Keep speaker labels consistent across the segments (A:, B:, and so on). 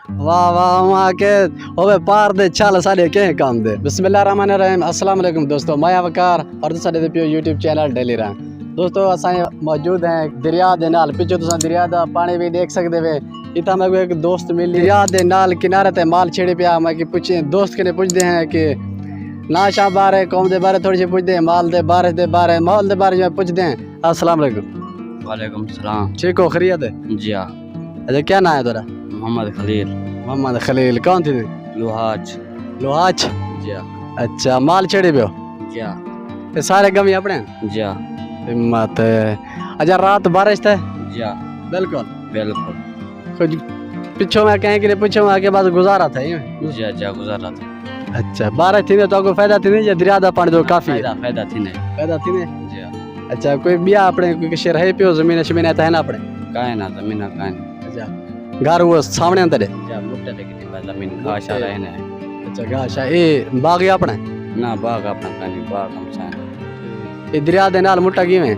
A: वाह वाह वहाँ के होवे पार दे चल सारे के काम दे। बिस्मिल्लाहिर्रहमानिर्रहीम। अस्सलाम वालेकुम दोस्तों, मैं वकार और साडे पियो यूट्यूब चैनल डेली रहा दोस्तों। असां मौजूद हैं दरिया दे नाल, पिछो तुसां दरिया दा पानी भी देख सकदे वे। इतना मैं को एक दोस्त मिली दरिया दे नाल किनारे ते माल छेड़े पिया। मैं कि पूछे दोस्त के पूछते हैं कि नाशा बारे कौम दे बारे थोड़ी सी पूछते हैं, माल दे बारिश दे बारे माहौल दे बारे में पूछते हैं। अस्सलाम वालेकुम।
B: वालेकुम सलाम।
A: ठीक हो, खैरियत है?
B: जी हाँ।
A: अच्छा क्या नाम है तेरा?
B: मोहम्मद खलील।
A: मोहम्मद खलील। कौन थी?
B: लोहाज।
A: लोहाज।
B: जी हाँ।
A: अच्छा माल छेड़े पियो?
B: जी हाँ।
A: ये सारे गमी अपने?
B: जी हाँ।
A: हिम्मत है। अच्छा रात बारिश थे?
B: जी हाँ।
A: बिल्कुल
B: बिल्कुल।
A: कुछ पिछो में कहीं कि पीछे में आके बाद गुजारा था ये?
B: जी हाँ, जी गुजारा था।
A: अच्छा बारिश थी तो आपको फायदा थी नहीं? या दरिया दा पानी तो काफी है?
B: फायदा थी नहीं।
A: फायदा थी नहीं?
B: जी हाँ।
A: अच्छा कोई बिया अपने कोई शहर है पियो जमीन शमीन है ना अपने?
B: काहे ना जमीन है काहे ना।
A: अच्छा घर वो सामने अंदर है?
B: जी हाँ, मुट्टे ते कितनी जमीन घास आ रहे हैं।
A: अच्छा घास है। ये बाग है अपने?
B: ना बाग अपना कानी बाग हम सा।
A: ये दरिया दे नाल मुट्टा किवें?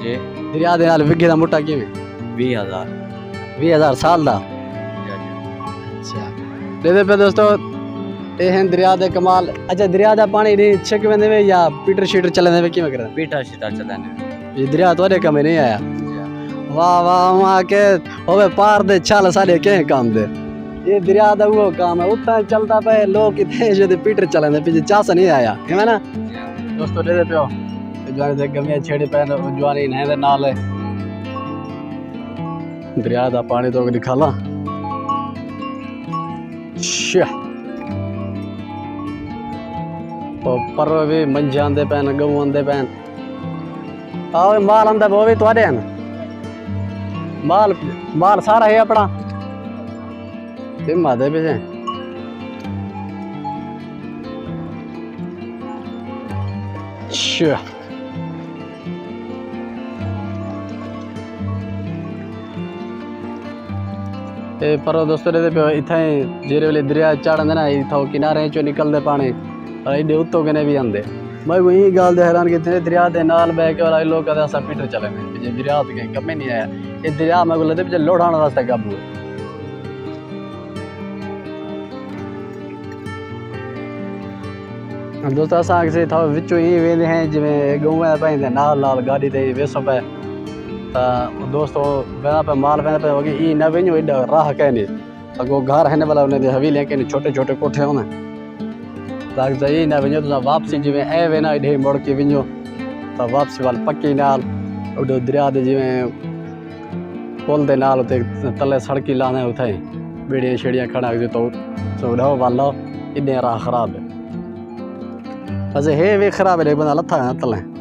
B: जी
A: दरिया दे नाल विगे दा मुट्टा किवें?
B: 20,000।
A: 20,000 साल दा? अच्छा दे पे दोस्तों ये हैं दरिया दे कमाल। अच्छा दरिया दा पानी नहीं छिक वेंदे वे या पीटर शीटर चलने वे किवें करदा?
B: पीठा शीटा चलाने।
A: ये दरिया तोरे कम नहीं आया? वाह वाह वहाँ के होवे पार दे चल सारे के काम दे। ये दरिया दा वो काम है, उतना चलता पे लोग कितने जो पीटर चलने पीछे चास नहीं आया है ना दोस्तों। दे पियो जाने दे गमिया छेड़े पे जवानी नहीं दे नाल दरिया दा पानी तो दिखाला। तो पर भी मंझे आंदे पैन गऊ आंदे पैन। आओ माल आंदा वो भी तुहाडे हैं? माल माल सारा है अपना? हिम्मत है पीछे। पर दोस्तों इतना जेरे वेले दरिया चढ़ते ना इतों किनारे चो निकलते पानी और एडे उत्तों कने भी आते। मैं यही गल हैरान कि दरिया के नाल बह के वाला लोग कहते असा पीटर चले पीछे दरिया तो कहीं कम ही नहीं आया। ये दरिया मैं बोलते पीछे लोढ़ाने वास्ते काबू है। दोस्तों असा किसी था विचों ही वेंदे हैं जिमें गऊं पैंदे नाल नाल गाड़ी ते वेसो पे दोस्तों वेंदा पे माल वेंदा पे होगी ई न वेंजो एडा राह कहने अगो घर है वाला उन्हें हवेली के छोटे छोटे कोठे होने लाग जाई न वेंजो तो वापसी जिमें ए वेना एडे मोड़ के वेंजो तो वापसी वाल पक्की नाल उडो दरिया दे जिमें पुल दे नाल उते तले सड़की लाने उथे बेड़ियां छेड़ियां खड़ा तो उड़ाओ वालो इडे राह खराब है। अजे हे वे खराब है बंदा लथा तले।